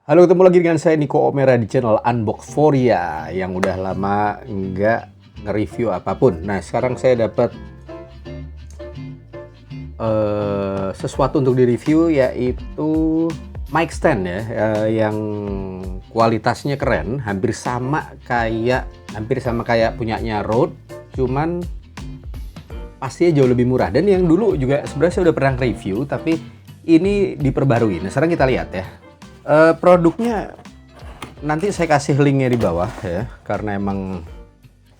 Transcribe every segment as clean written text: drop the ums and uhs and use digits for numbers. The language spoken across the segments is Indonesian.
Halo, ketemu lagi dengan saya Niko Omera di channel Unboxforia yang udah lama nggak nge-review apapun. Nah, sekarang saya dapat sesuatu untuk di-review, yaitu mic stand ya, yang kualitasnya keren, hampir sama kayak punyanya Rode, cuman pastinya jauh lebih murah. Dan yang dulu juga sebenarnya saya udah pernah review, tapi ini diperbarui. Nah, sekarang kita lihat ya. Produknya nanti saya kasih linknya di bawah ya, karena emang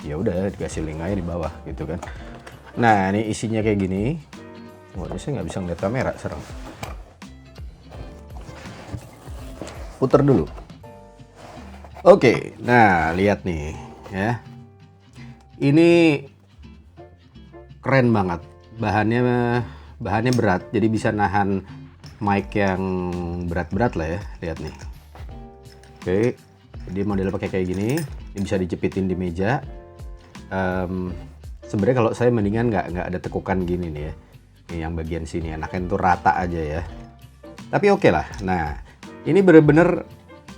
ya udah dikasih link aja di bawah gitu kan. Nah, ini isinya kayak gini. Wah, ini saya nggak bisa ngeliat kamera serem. Puter dulu. Oke, nah lihat nih ya. Ini keren banget. Bahannya berat, jadi bisa nahan mic yang berat-berat lah ya. Lihat nih. Oke, jadi modelnya pakai kayak gini. Ini bisa dijepitin di meja. Sebenarnya kalau saya mendingan nggak ada tekukan gini nih ya. Ini yang bagian sini enaknya tuh rata aja ya. Tapi oke lah. Nah, ini bener-bener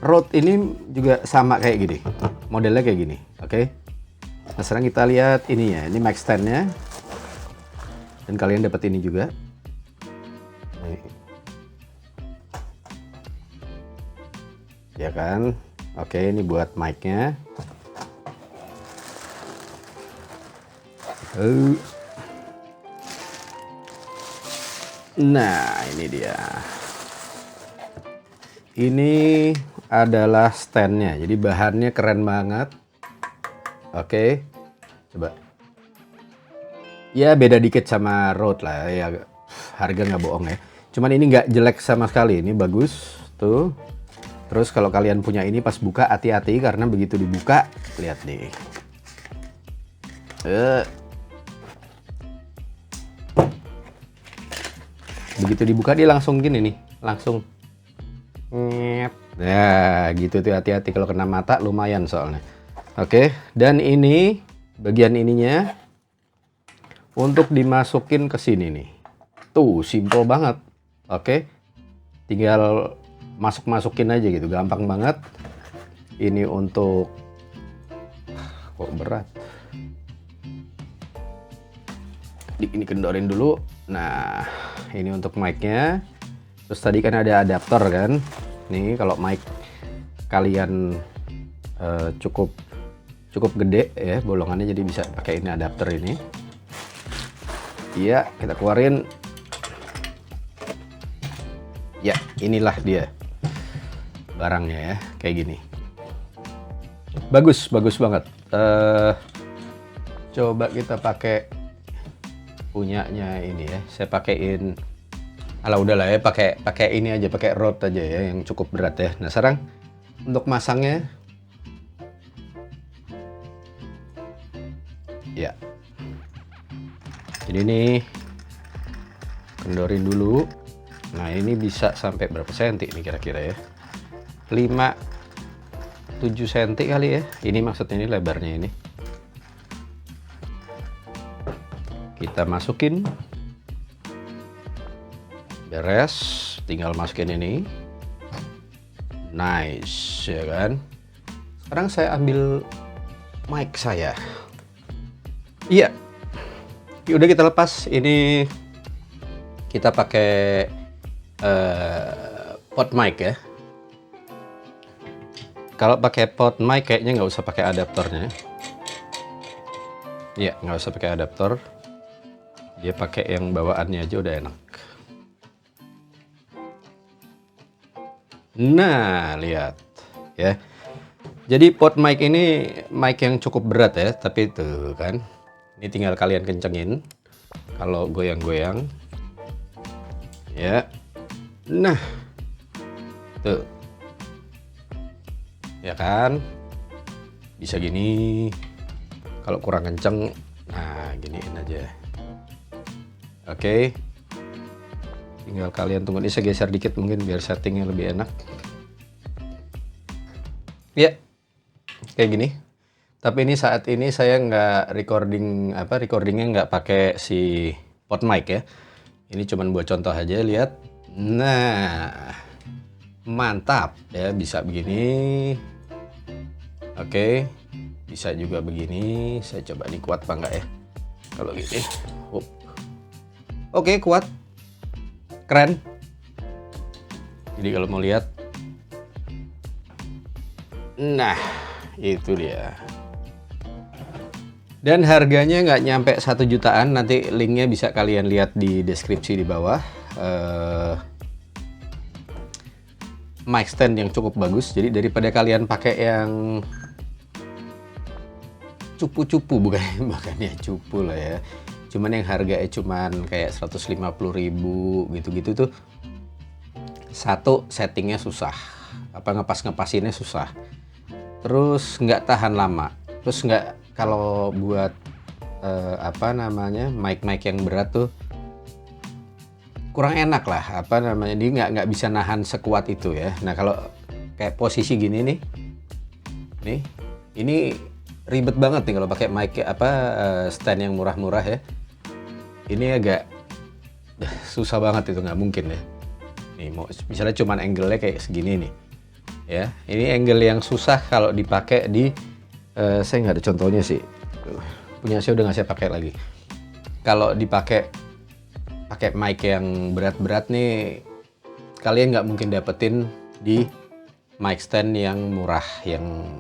Rode ini juga sama kayak gini. Modelnya kayak gini. Oke. Nah, sekarang kita lihat ini ya. Ini mic stand-nya. Dan kalian dapat ini juga. Ya kan, oke, ini buat mic-nya. Nah, ini dia. Ini adalah stand-nya, jadi bahannya keren banget. Oke, coba. Ya beda dikit sama Rode lah ya, harga nggak bohong ya. Cuman ini nggak jelek sama sekali, ini bagus tuh. Terus kalau kalian punya ini pas buka hati-hati, karena begitu dibuka, lihat nih. Begitu dibuka dia langsung gini nih, langsung. Nah, gitu tuh, hati-hati kalau kena mata lumayan soalnya. Oke, dan ini bagian ininya untuk dimasukin ke sini nih. Tuh, simple banget. Oke. Tinggal masukin aja gitu, gampang banget. Ini untuk kok berat. Ini kendorin dulu. Nah, ini untuk mic-nya. Terus tadi kan ada adaptor kan. Nih kalau mic kalian cukup gede ya bolongannya, jadi bisa pakai ini adapter ini. Iya, kita keluarin. Ya, inilah dia barangnya ya, kayak gini. Bagus banget. Coba kita pakai punyanya ini ya. Saya pakein, alah udahlah ya, pakai ini aja, pakai Rode aja ya, yang cukup berat ya. Nah, sekarang untuk masangnya, ya. Jadi ini kendorin dulu. Nah, ini bisa sampai berapa senti ini kira-kira ya? 5-7 senti kali ya. Ini maksudnya ini lebarnya ini. Kita masukin. Beres, tinggal masukin ini. Nice, ya kan? Sekarang saya ambil mic saya. Iya. Udah kita lepas. Ini kita pakai pot mic ya. Kalau pakai pot mic kayaknya nggak usah pakai adaptornya. Iya, nggak usah pakai adaptor. Dia pakai yang bawaannya aja udah enak. Nah, lihat ya. Jadi pot mic ini mic yang cukup berat ya, tapi tuh kan. Ini tinggal kalian kencengin kalau goyang-goyang. Ya. Nah, tuh, ya kan, bisa gini. Kalau kurang kenceng, nah giniin aja. Oke, tinggal kalian tunggu. Ini saya geser dikit mungkin biar settingnya lebih enak. Ya, kayak gini. Tapi ini saat ini saya nggak recordingnya nggak pakai si pot mic ya. Ini cuman buat contoh aja, lihat. Nah, Mantap ya, bisa begini. Oke, bisa juga begini. Saya coba nih kuat apa enggak ya kalau gini. Oke, kuat, keren. Jadi kalau mau lihat, nah itu dia. Dan harganya nggak nyampe 1 jutaan. Nanti linknya bisa kalian lihat di deskripsi di bawah. Mic stand yang cukup bagus. Jadi daripada kalian pakai yang cupu-cupu, bukannya cupu lah ya, cuman yang harganya cuman kayak 150.000 gitu-gitu tuh, satu, settingnya susah, ngepas-ngepasinnya susah, terus nggak tahan lama, terus nggak, kalau buat mic yang berat tuh kurang enak lah, dia nggak bisa nahan sekuat itu ya. Nah kalau kayak posisi gini nih, ini ribet banget nih kalau pakai mic stand yang murah-murah ya. Ini agak susah banget, itu nggak mungkin ya. Nih misalnya cuman angle-nya kayak segini nih ya. Ini angle yang susah kalau dipakai di saya nggak ada contohnya sih. Punya saya udah nggak saya pakai lagi. Kalau dipakai mic yang berat-berat nih, kalian nggak mungkin dapetin di mic stand yang murah, yang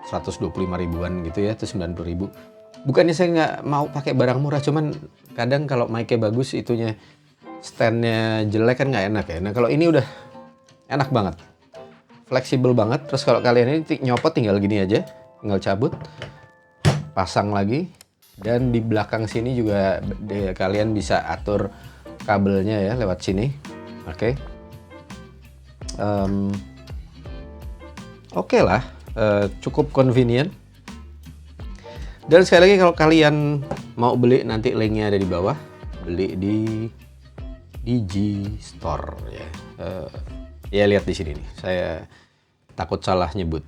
125 ribuan gitu ya, atau 90 ribu. Bukannya saya nggak mau pakai barang murah, cuman kadang kalau mic-nya bagus, itunya stand-nya jelek kan nggak enak ya. Nah kalau ini udah enak banget, fleksibel banget. Terus kalau kalian ini nyopot tinggal gini aja, tinggal cabut, pasang lagi. Dan di belakang sini juga kalian bisa atur kabelnya ya lewat sini. Oke. Oke lah. Cukup convenient. Dan sekali lagi, kalau kalian mau beli, nanti linknya ada di bawah. Beli di DG Store ya. Ya lihat di sini nih. Saya takut salah nyebut.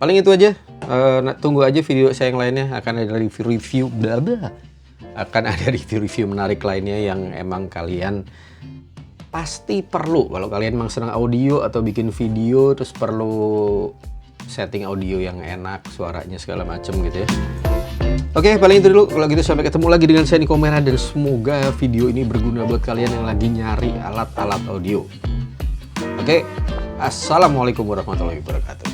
Paling itu aja. Tunggu aja video saya yang lainnya. Akan ada review akan ada review menarik lainnya yang emang kalian pasti perlu. Kalau kalian memang senang audio atau bikin video, terus perlu setting audio yang enak, suaranya segala macem gitu ya. Oke, paling itu dulu. Kalau gitu sampai ketemu lagi dengan saya Niko Merah, dan semoga video ini berguna buat kalian yang lagi nyari alat-alat audio. Oke, assalamualaikum warahmatullahi wabarakatuh.